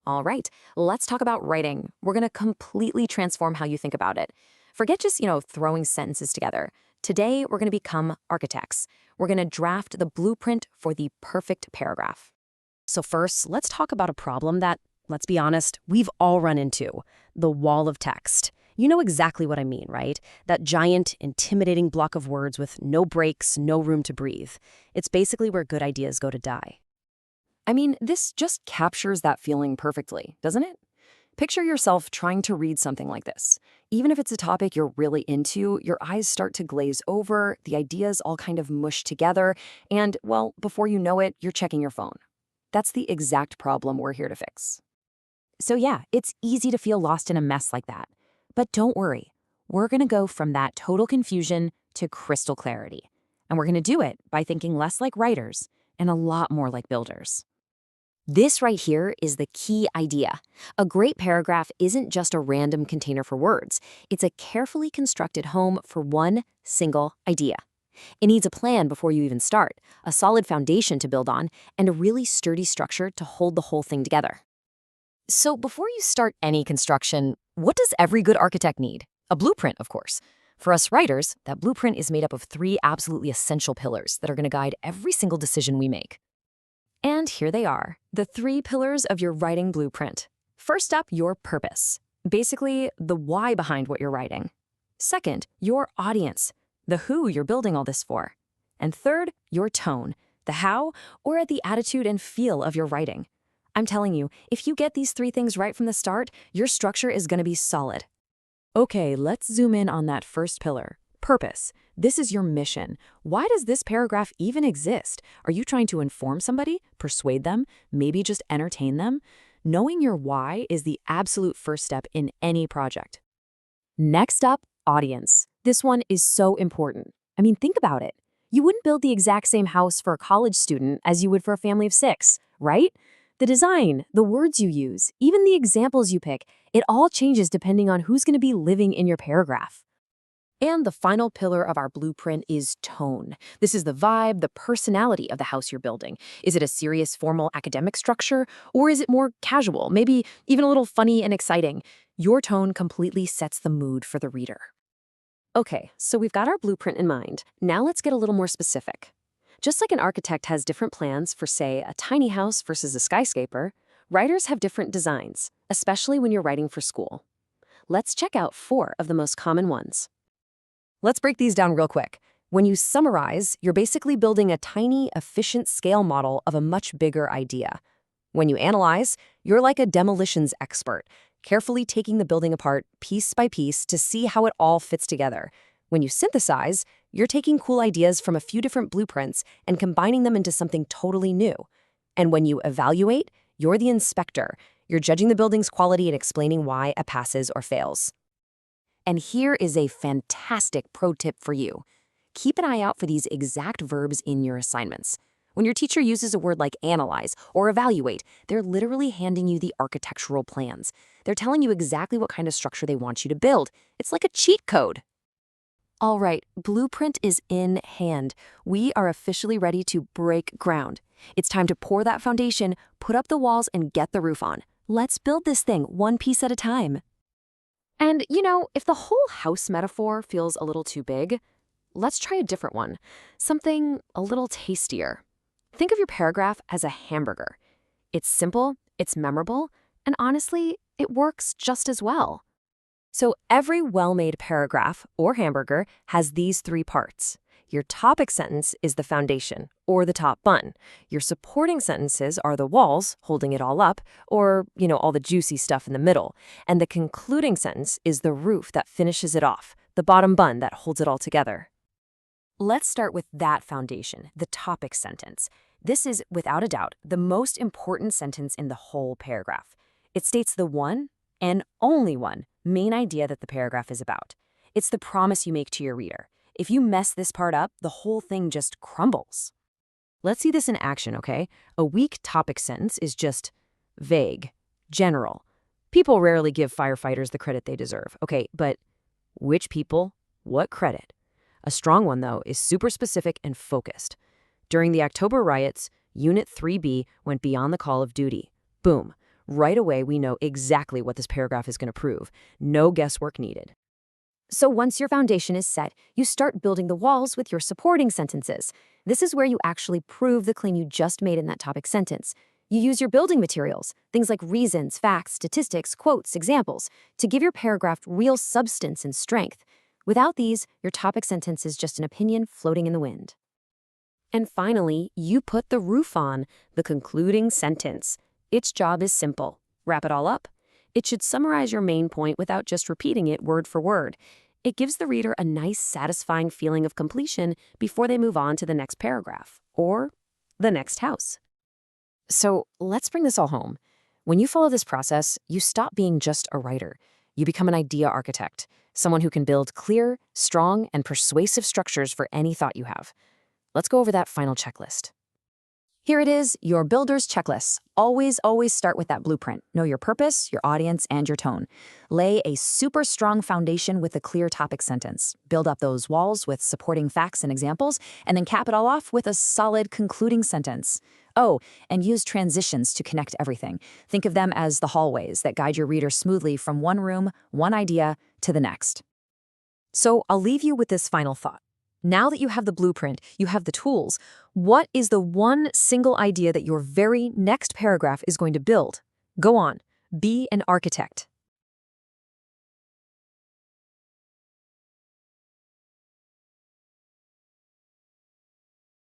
All right, let's talk about writing. We're going to completely transform how you think about it. Forget just, throwing sentences together. Today, we're going to become architects. We're going to draft the blueprint for the perfect paragraph. So first, let's talk about a problem that, let's be honest, we've all run into: the wall of text. You know exactly what I mean, right? That giant, intimidating block of words with no breaks, no room to breathe. It's basically where good ideas go to die. I mean, this just captures that feeling perfectly, doesn't it? Picture yourself trying to read something like this. Even if it's a topic you're really into, your eyes start to glaze over, the ideas all kind of mush together, and, well, before you know it, you're checking your phone. That's the exact problem we're here to fix. So yeah, it's easy to feel lost in a mess like that. But don't worry, we're going to go from that total confusion to crystal clarity. And we're going to do it by thinking less like writers and a lot more like builders. This right here is the key idea. A great paragraph isn't just a random container for words. It's a carefully constructed home for one single idea. It needs a plan before you even start, a solid foundation to build on, and a really sturdy structure to hold the whole thing together. So before you start any construction, what does every good architect need? A blueprint, of course. For us writers, that blueprint is made up of three absolutely essential pillars that are going to guide every single decision we make. And here they are, the three pillars of your writing blueprint. First up, your purpose. Basically, the why behind what you're writing. Second, your audience, the who you're building all this for. And third, your tone, the how or the attitude and feel of your writing. I'm telling you, if you get these three things right from the start, your structure is going to be solid. Okay, let's zoom in on that first pillar. Purpose. This is your mission. Why does this paragraph even exist? Are you trying to inform somebody, persuade them, maybe just entertain them? Knowing your why is the absolute first step in any project. Next up, audience. This one is so important. I mean, think about it. You wouldn't build the exact same house for a college student as you would for a family of 6, right? The design, the words you use, even the examples you pick, it all changes depending on who's going to be living in your paragraph. And the final pillar of our blueprint is tone. This is the vibe, the personality of the house you're building. Is it a serious, formal academic structure, or is it more casual, maybe even a little funny and exciting? Your tone completely sets the mood for the reader. Okay, so we've got our blueprint in mind. Now let's get a little more specific. Just like an architect has different plans for, say, a tiny house versus a skyscraper, writers have different designs, especially when you're writing for school. Let's check out 4 of the most common ones. Let's break these down real quick. When you summarize, you're basically building a tiny, efficient scale model of a much bigger idea. When you analyze, you're like a demolitions expert, carefully taking the building apart piece by piece to see how it all fits together. When you synthesize, you're taking cool ideas from a few different blueprints and combining them into something totally new. And when you evaluate, you're the inspector. You're judging the building's quality and explaining why it passes or fails. And here is a fantastic pro tip for you. Keep an eye out for these exact verbs in your assignments. When your teacher uses a word like analyze or evaluate, they're literally handing you the architectural plans. They're telling you exactly what kind of structure they want you to build. It's like a cheat code. All right, blueprint is in hand. We are officially ready to break ground. It's time to pour that foundation, put up the walls, and get the roof on. Let's build this thing one piece at a time. And, if the whole house metaphor feels a little too big, let's try a different one. Something a little tastier. Think of your paragraph as a hamburger. It's simple, it's memorable, and honestly, it works just as well. So every well-made paragraph or hamburger has these 3 parts. Your topic sentence is the foundation, or the top bun. Your supporting sentences are the walls, holding it all up, or, all the juicy stuff in the middle. And the concluding sentence is the roof that finishes it off, the bottom bun that holds it all together. Let's start with that foundation, the topic sentence. This is, without a doubt, the most important sentence in the whole paragraph. It states the one and only one main idea that the paragraph is about. It's the promise you make to your reader. If you mess this part up, the whole thing just crumbles. Let's see this in action, okay? A weak topic sentence is just vague, general. People rarely give firefighters the credit they deserve. Okay, but which people? What credit? A strong one, though, is super specific and focused. During the October riots, Unit 3B went beyond the call of duty. Boom. Right away, we know exactly what this paragraph is going to prove. No guesswork needed. So once your foundation is set, you start building the walls with your supporting sentences. This is where you actually prove the claim you just made in that topic sentence. You use your building materials, things like reasons, facts, statistics, quotes, examples, to give your paragraph real substance and strength. Without these, your topic sentence is just an opinion floating in the wind. And finally, you put the roof on, the concluding sentence. Its job is simple. Wrap it all up. It should summarize your main point without just repeating it word for word. It gives the reader a nice, satisfying feeling of completion before they move on to the next paragraph or the next house. So let's bring this all home. When you follow this process, you stop being just a writer. You become an idea architect, someone who can build clear, strong, and persuasive structures for any thought you have. Let's go over that final checklist. Here it is, your builder's checklist. Always start with that blueprint. Know your purpose, your audience, and your tone. Lay a super strong foundation with a clear topic sentence. Build up those walls with supporting facts and examples, and then cap it all off with a solid concluding sentence. Oh, and use transitions to connect everything. Think of them as the hallways that guide your reader smoothly from one room, one idea, to the next. So I'll leave you with this final thought. Now that you have the blueprint, you have the tools, what is the one single idea that your very next paragraph is going to build? Go on, be an architect.